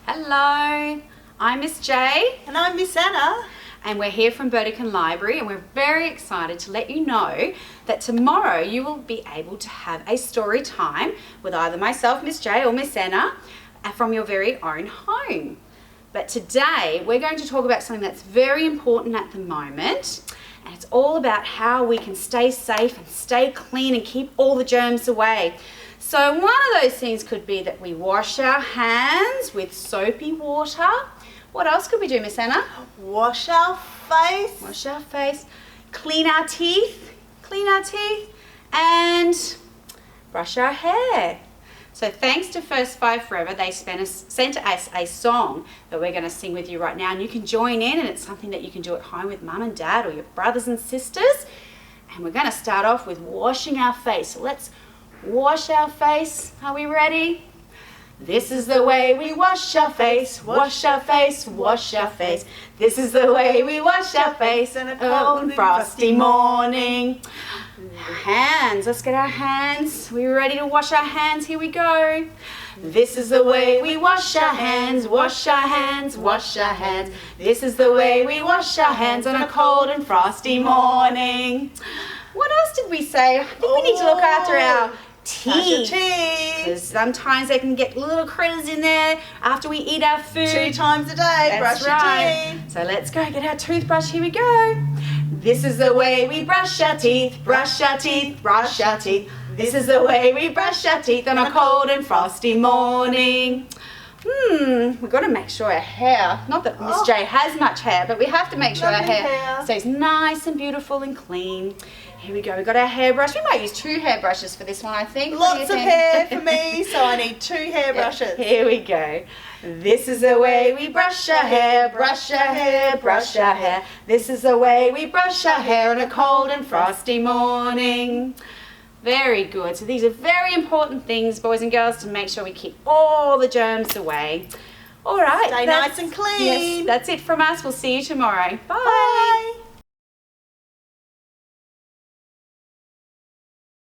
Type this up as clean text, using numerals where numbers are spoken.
Hello, I'm Miss Jaye. And I'm Miss Anna. And we're here from Burdekin Library, and we're very excited to let you know that tomorrow you will be able to have a story time with either myself, Miss Jaye, or Miss Anna from your very own home. But today we're going to talk about something that's very important at the moment, and it's all about how we can stay safe and stay clean and keep all the germs away. So one of those things could be that we wash our hands with soapy water. What else could we do, Miss Anna? Wash our face. Wash our face, clean our teeth, and brush our hair. So thanks to First Five Forever, they sent us a song that we're going to sing with you right now, and you can join in, and it's something that you can do at home with mum and dad or your brothers and sisters. And we're going to start off with washing our face. So let's wash our face. Are we ready? This is the way we wash our face, wash our face, wash our face. This is the way we wash our face on a cold and frosty morning. Hands, let's get our hands. We ready to wash our hands? Here we go. This is the way we wash our hands, wash our hands, wash our hands. This is the way we wash our hands on a cold and frosty morning. What else did we say? I think we need to look after our teeth, because sometimes they can get little critters in there after we eat our food. 2 times a day, That's brush right. your teeth. So let's go get our toothbrush. Here we go. This is the way we brush our teeth, brush our teeth, brush our teeth. This is the way we brush our teeth on a cold and frosty morning. We've got to make sure our hair, not that Miss Jaye has much hair, but we have to make sure our hair stays nice and beautiful and clean. Here we go, we've got our hairbrush. We might use 2 hairbrushes for this one, I think. Lots of hair for me, so I need 2 hairbrushes. Here we go. This is the way we brush our hair, brush our hair, brush our hair. This is the way we brush our hair on a cold and frosty morning. Very good. So these are very important things, boys and girls, to make sure we keep all the germs away. All right. Stay nice and clean. Yes, that's it from us. We'll see you tomorrow. Bye.